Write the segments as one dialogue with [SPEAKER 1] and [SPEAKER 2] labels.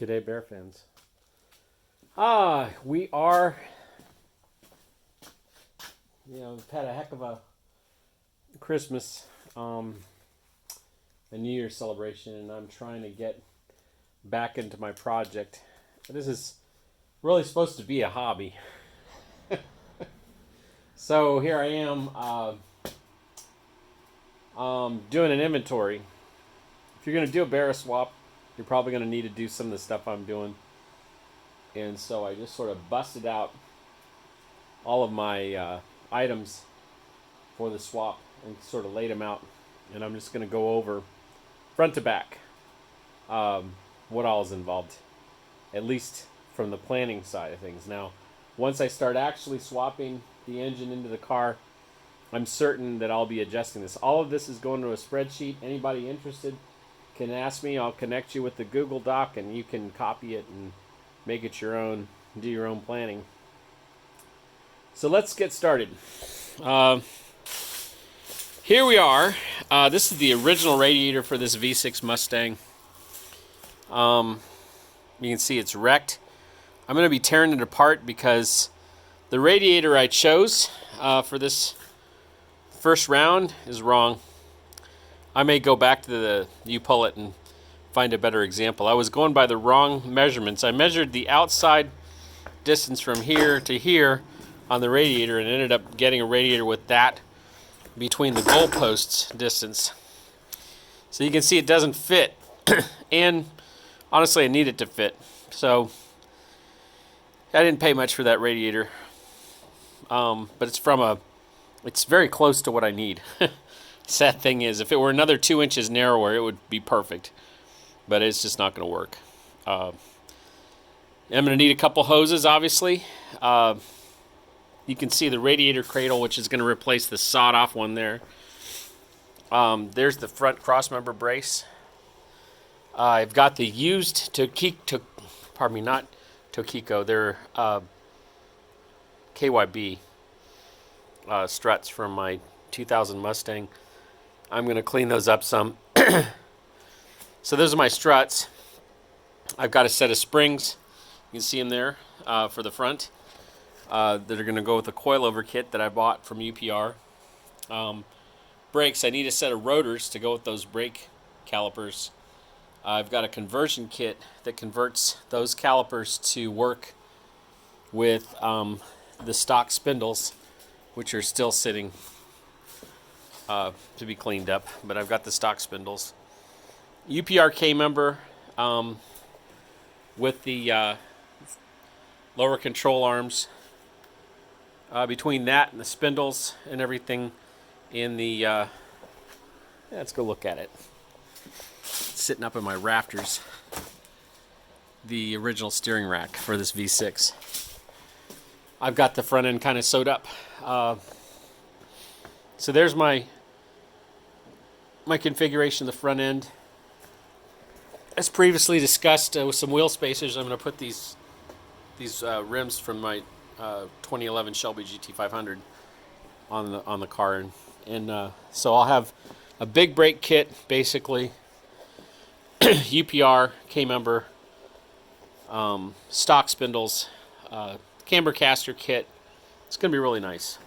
[SPEAKER 1] G'day, Bear fans. We are, we've had a heck of a Christmas, a New Year's celebration, and I'm trying to get back into my project. This is really supposed to be a hobby. So here I am, doing an inventory. If you're going to do a Barra swap, you're probably going to need to do some of the stuff I'm doing. And so I just sort of busted out all of my items for the swap and sort of laid them out. And I'm just going to go over front to back what all is involved, at least from the planning side of things. Now, once I start actually swapping the engine into the car, I'm certain that I'll be adjusting this. All of this is going to a spreadsheet. Anybody interested can ask me. I'll connect you with the Google Doc, and you can copy it and make it your own, do your own planning. So let's get started. Here we are. This is the original radiator for this V6 Mustang. You can see it's wrecked. I'm going to be tearing it apart because the radiator I chose for this first round is wrong. I may go back to the U-Pullet and find a better example. I was going by the wrong measurements. I measured the outside distance from here to here on the radiator and ended up getting a radiator with that between the goalposts distance. So you can see it doesn't fit. And honestly, I need it to fit. So I didn't pay much for that radiator. But it's very close to what I need. Sad thing is, if it were another 2 inches narrower, it would be perfect. But it's just not going to work. I'm going to need a couple hoses, obviously. You can see the radiator cradle, which is going to replace the sawed-off one there. There's the front crossmember brace. I've got the used not Tokiko. They're KYB struts from my 2000 Mustang. I'm going to clean those up some. So those are my struts. I've got a set of springs. You can see them there for the front that are going to go with the coilover kit that I bought from UPR. Brakes, I need a set of rotors to go with those brake calipers. I've got a conversion kit that converts those calipers to work with the stock spindles, which are still sitting to be cleaned up, but I've got the stock spindles. UPR camber with the lower control arms. Between that and the spindles and everything in the... let's go look at it. It's sitting up in my rafters. The original steering rack for this V6. I've got the front end kind of sewed up. So there's my configuration of the front end. As previously discussed with some wheel spacers, I'm going to put these rims from my 2011 Shelby GT500 on the car, and so I'll have a big brake kit, basically, UPR, K-member, stock spindles, camber caster kit. It's going to be really nice.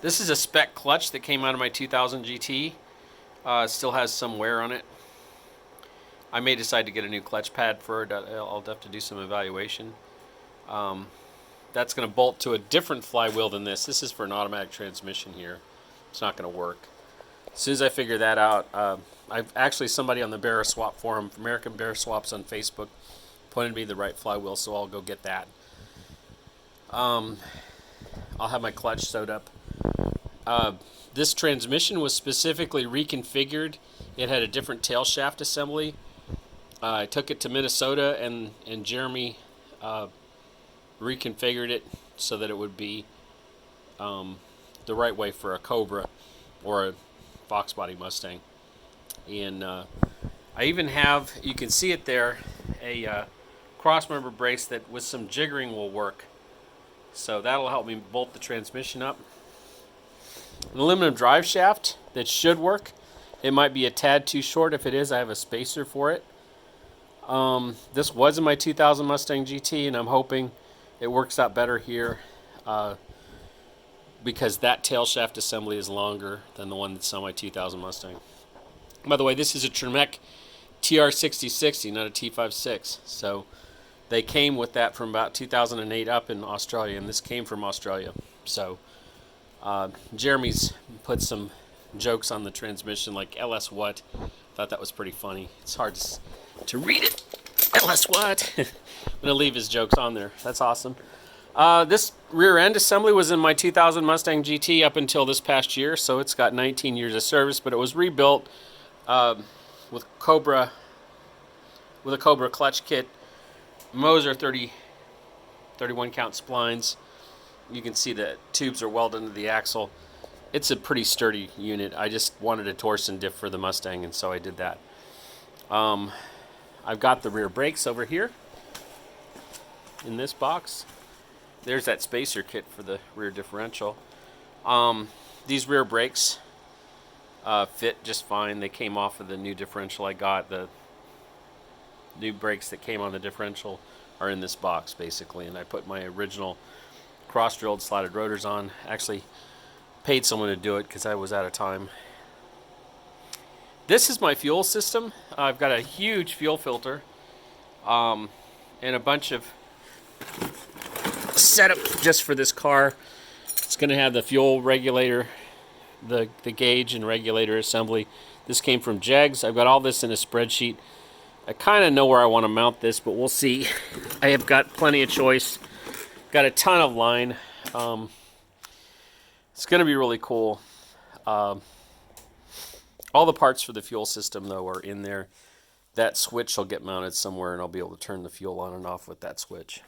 [SPEAKER 1] This is a spec clutch that came out of my 2000 GT. It still has some wear on it. I may decide to get a new clutch pad for it. I'll have to do some evaluation. That's going to bolt to a different flywheel than this. This is for an automatic transmission here. It's not going to work. As soon as I figure that out, I've actually somebody on the Barra Swap forum, American Barra Swaps on Facebook, pointed me the right flywheel, so I'll go get that. I'll have my clutch sewed up. This transmission was specifically reconfigured. It had a different tail shaft assembly. I took it to Minnesota, and Jeremy reconfigured it so that it would be the right way for a Cobra or a Fox body Mustang. And I even have, you can see it there, a crossmember brace that with some jiggering will work. So that'll help me bolt the transmission up. An aluminum drive shaft that should work. It might be a tad too short. If it is, I have a spacer for it. This was in my 2000 Mustang GT, and I'm hoping it works out better here because that tail shaft assembly is longer than the one that's on my 2000 Mustang. By the way, this is a Tremec TR6060, not a T56. So they came with that from about 2008 up in Australia, and this came from Australia. So Jeremy's put some jokes on the transmission, like LS what. Thought that was pretty funny. It's hard to read it. LS what? I'm going to leave his jokes on there. That's awesome. This rear end assembly was in my 2000 Mustang GT up until this past year, so it's got 19 years of service, but it was rebuilt with a Cobra clutch kit, Moser 31 count splines. You can see the tubes are welded into the axle. It's a pretty sturdy unit. I just wanted a torsion diff for the Mustang, and so I did that. I've got the rear brakes over here in this box. There's that spacer kit for the rear differential. These rear brakes fit just fine. They came off of the new differential I got. The new brakes that came on the differential are in this box, basically. And I put my original cross-drilled slotted rotors on. Actually paid someone to do it because I was out of time. This is my fuel system. I've got a huge fuel filter and a bunch of setup just for this car. It's going to have the fuel regulator, the gauge and regulator assembly. This came from Jegs. I've got all this in a spreadsheet. I kind of know where I want to mount this, but we'll see. I have got plenty of choice. Got a ton of line. It's going to be really cool. All the parts for the fuel system, though, are in there. That switch will get mounted somewhere, and I'll be able to turn the fuel on and off with that switch.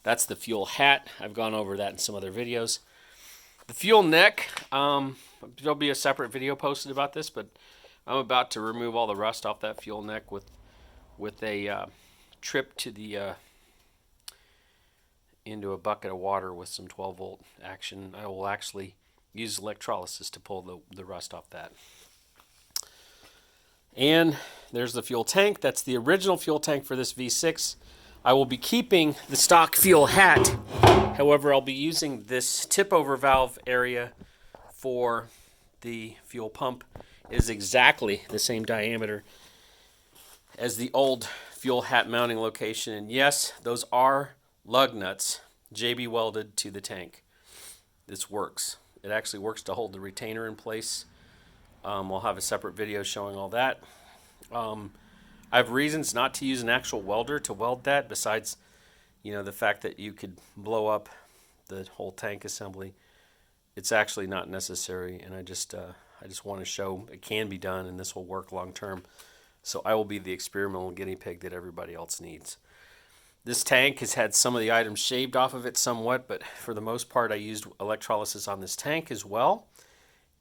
[SPEAKER 1] That's the fuel hat. I've gone over that in some other videos. The fuel neck, there'll be a separate video posted about this, but I'm about to remove all the rust off that fuel neck with a trip to the into a bucket of water with some 12-volt action. I will actually use electrolysis to pull the rust off that. And there's the fuel tank. That's the original fuel tank for this V6. I will be keeping the stock fuel hat. However, I'll be using this tip-over valve area for the fuel pump. It is exactly the same diameter as the old fuel hat mounting location. And yes, those are lug nuts JB welded to the tank. This works. It actually works to hold the retainer in place. We'll have a separate video showing all that. I have reasons not to use an actual welder to weld that, besides, the fact that you could blow up the whole tank assembly. It's actually not necessary, and I just want to show it can be done, and this will work long term. So I will be the experimental guinea pig that everybody else needs. This tank has had some of the items shaved off of it somewhat, but for the most part I used electrolysis on this tank as well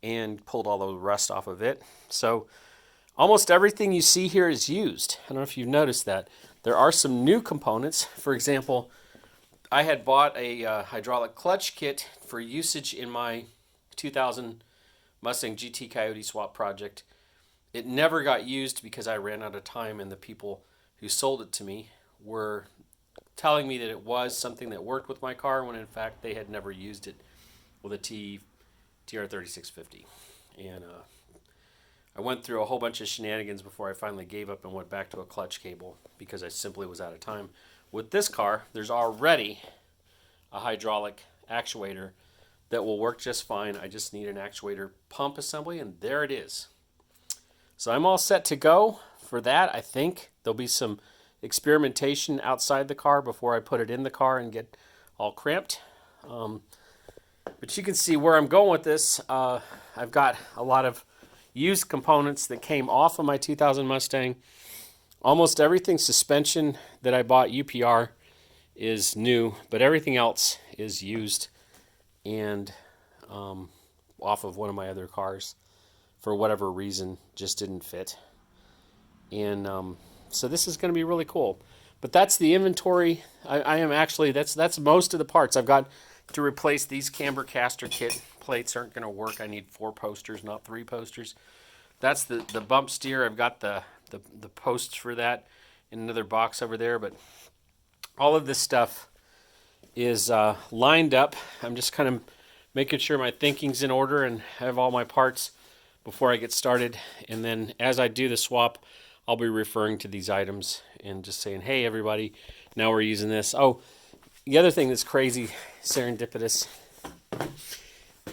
[SPEAKER 1] and pulled all the rust off of it. So almost everything you see here is used. I don't know if you've noticed that. There are some new components. For example, I had bought a hydraulic clutch kit for usage in my 2000 Mustang GT Coyote swap project. It never got used because I ran out of time, and the people who sold it to me were telling me that it was something that worked with my car, when in fact they had never used it with a TR3650. And I went through a whole bunch of shenanigans before I finally gave up and went back to a clutch cable because I simply was out of time. With this car, there's already a hydraulic actuator that will work just fine. I just need an actuator pump assembly, and there it is. So I'm all set to go for that. I think there'll be some experimentation outside the car before I put it in the car and get all cramped. But you can see where I'm going with this. I've got a lot of used components that came off of my 2000 Mustang. Almost everything suspension that I bought UPR is new, but everything else is used and off of one of my other cars. For whatever reason, just didn't fit. And so this is going to be really cool. But that's the inventory. I am actually, that's most of the parts. I've got to replace these camber caster kit. Plates aren't going to work. I need 4 posters, not 3 posters. That's the bump steer. I've got the posts for that. in another box over there, but all of this stuff is lined up. I'm just kind of making sure my thinking's in order and have all my parts before I get started. And then as I do the swap, I'll be referring to these items and just saying, hey, everybody, now we're using this. Oh, the other thing that's crazy serendipitous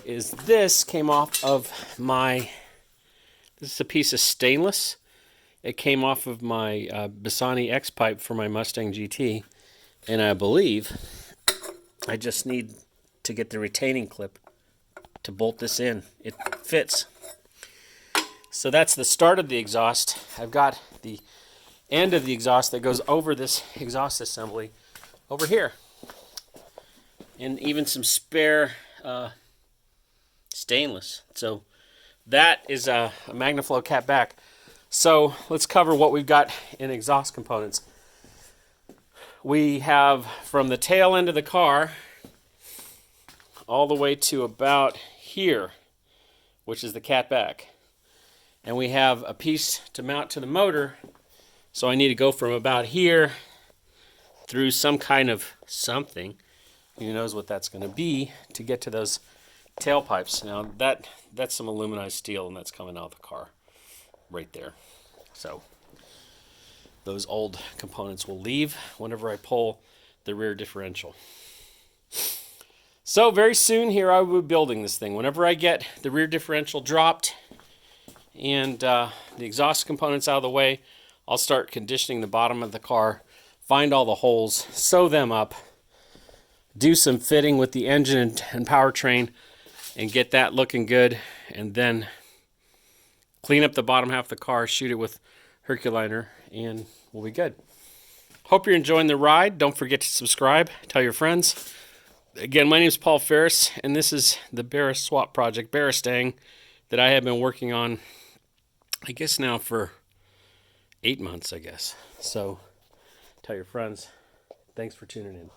[SPEAKER 1] is this came off of my, this is a piece of stainless. It came off of my Bassani X pipe for my Mustang GT. And I believe I just need to get the retaining clip to bolt this in. It fits. So that's the start of the exhaust. I've got the end of the exhaust that goes over this exhaust assembly over here. And even some spare stainless. So that is a MagnaFlow cat back. So let's cover what we've got in exhaust components. We have from the tail end of the car all the way to about here, which is the cat back. And we have a piece to mount to the motor. So I need to go from about here through some kind of something, who knows what that's going to be, to get to those tailpipes. Now that's some aluminized steel, and that's coming out of the car right there. So those old components will leave whenever I pull the rear differential. So very soon here I will be building this thing. Whenever I get the rear differential dropped and the exhaust components out of the way, I'll start conditioning the bottom of the car, find all the holes, sew them up, do some fitting with the engine and powertrain, and get that looking good, and then clean up the bottom half of the car, shoot it with Herculiner, and we'll be good. Hope you're enjoying the ride. Don't forget to subscribe. Tell your friends. Again, my name is Paul Ferris, and this is the Swap project, BarraStang, that I have been working on, I guess now for 8 months, I guess. So tell your friends. Thanks for tuning in.